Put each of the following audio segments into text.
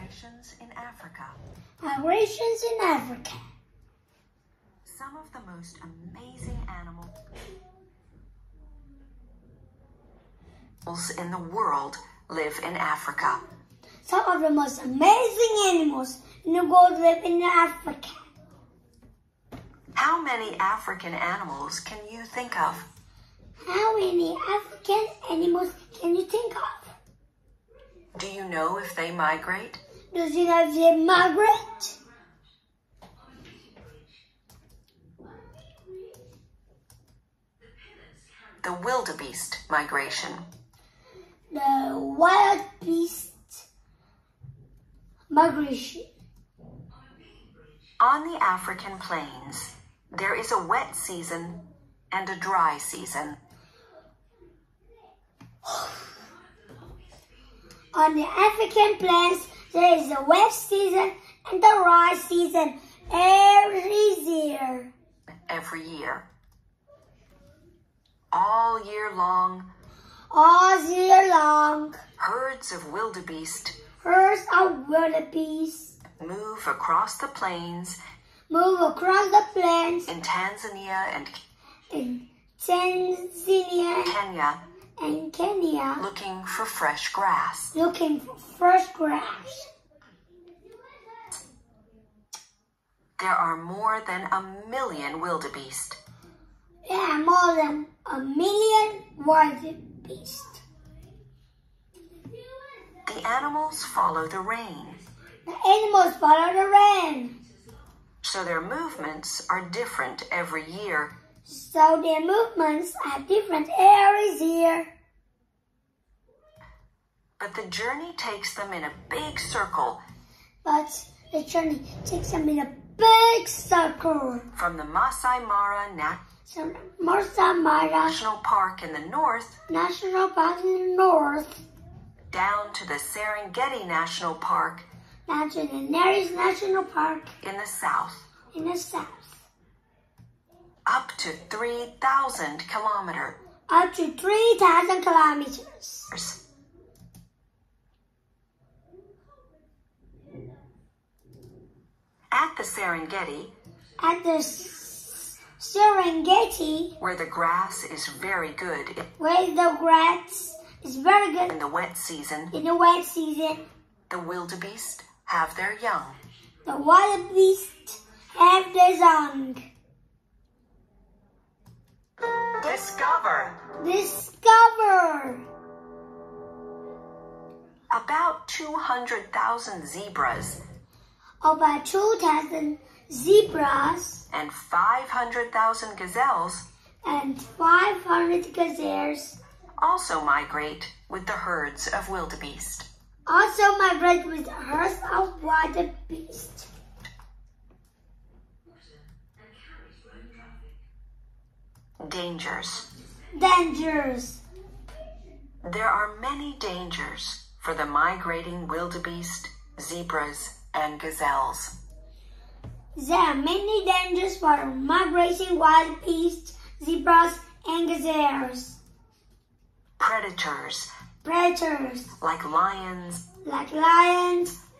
Migrations in Africa. Migrations in Africa. Some of the most amazing animals in the world live in Africa. Some of the most amazing animals in the world live in Africa. How many African animals can you think of? How many African animals can you think of? Do you know if they migrate? Do you know if they migrate? The wildebeest migration. The wild beast migration. On the African plains, there is a wet season and a dry season. On the African plains, there is a wet season and a dry season every year. Every year. All year long, herds of wildebeest move across the plains in Tanzania and Kenya, looking for fresh grass. There are more than 1 million wildebeest. There are more than 1 million wildebeest. The animals follow the rain. So their movements are different every year. But the journey takes them in a big circle. From the Masai Mara National Park in the north down to the Serengeti National Park in the south. Up to 3,000 kilometers. At the Serengeti, where the grass is very good in the wet season, the wildebeest have their young. Discover! About 200,000 zebras. About 2,000 zebras and 500,000 gazelles also migrate with the herds of wildebeest. Dangers. There are many dangers for the migrating wildebeest, zebras, and gazelles. There are many dangers for migrating wildebeest, zebras, and gazelles. Predators. Like lions,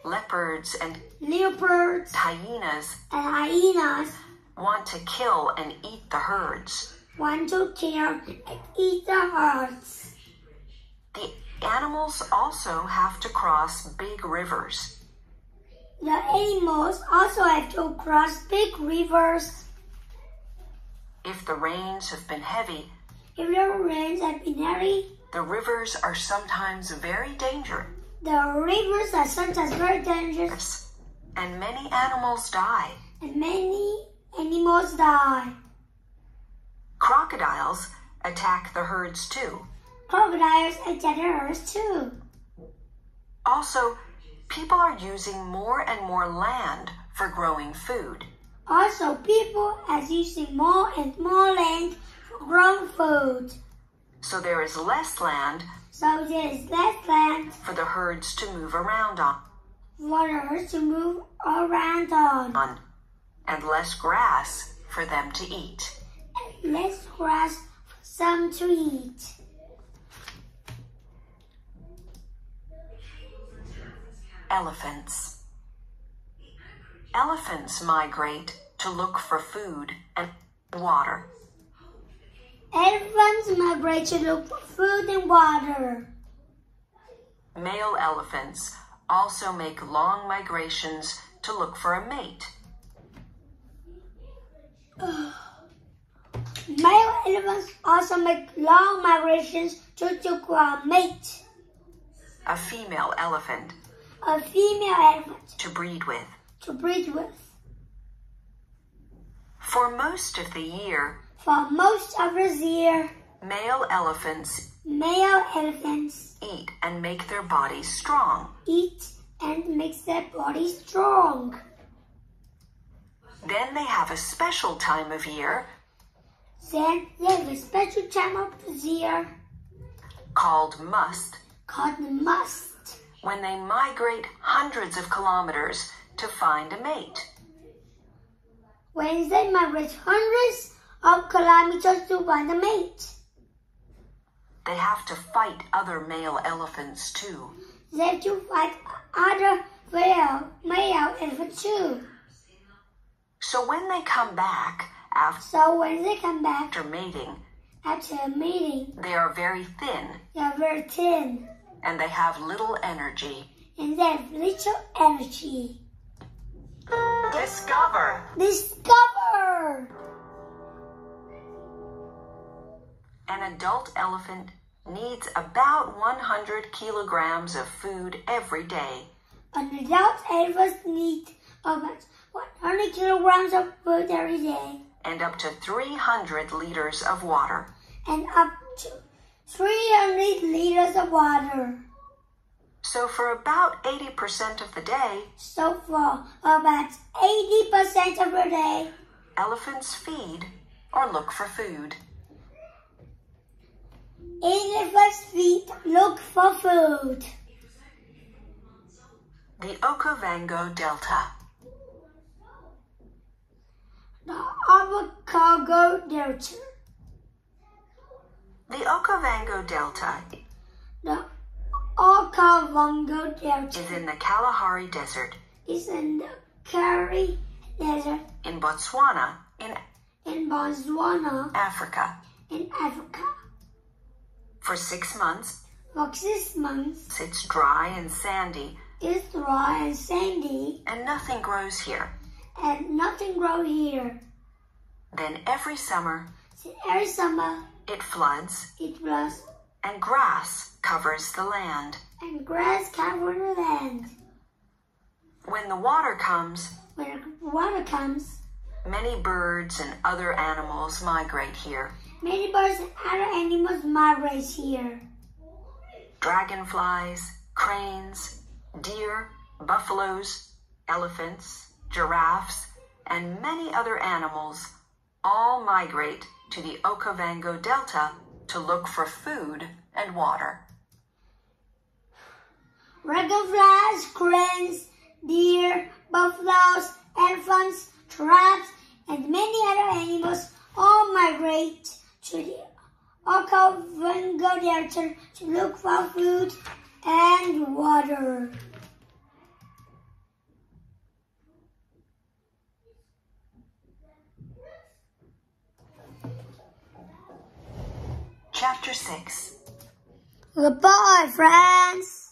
leopards, and hyenas want to kill and eat the herds. The animals also have to cross big rivers. If the rains have been heavy, the rivers are sometimes very dangerous. And many animals die. Crocodiles attack the herds too. Also, people are using more and more land for growing food. So there is less land for the herds to move around on. And less grass for them to eat. Elephants. Elephants migrate to look for food and water. Elephants migrate to look for food and water. Male elephants also make long migrations to look for a mate. Male elephants also make long migrations to look for a mate. A female elephant A female elephant to breed with. to breed with. For most of the year, For most of the year, male elephants male elephants eat and make their bodies strong. eat and makes their body strong. Then they have a special time of year Then they have a special time of the year called must, called the must, when they migrate hundreds of kilometers to find a mate. when they migrate hundreds of kilometers to find a mate. They have to fight other male elephants too. They have to fight other male elephants too. So when they come back after So when they come back mating, after a meeting, they are very thin they are very thin and they have little energy. and they have little energy. Discover. Discover! An adult elephant needs about 100 kilograms of food every day. An adult elephant needs about 100 kilograms of food every day And up to 300 liters of water. and up to 300 liters of water. So for about 80% of the day, So for about 80% of the day, elephants feed or look for food. elephants feed look for food. The Okavango Delta. The Okavango Delta. The Okavango Delta The Okavango Delta is in the Kalahari Desert is in the Kari Desert in Botswana in Botswana Africa. in Africa. For 6 months, For 6 months, it's dry and sandy it's dry and sandy and nothing grows here. and nothing grows here. Then every summer, So every summer, it floods it floods and grass covers the land. and grass covers the land. When the water comes, When the water comes, many birds and other animals migrate here. many birds and other animals migrate here. Dragonflies, cranes, deer, buffaloes, elephants, giraffes, and many other animals all migrate to the Okavango Delta to look for food and water. Dragonflies, cranes, deer, buffaloes, elephants, giraffes, and many other animals all migrate to the Okavango Delta to look for food and water. Chapter 6. Goodbye, friends.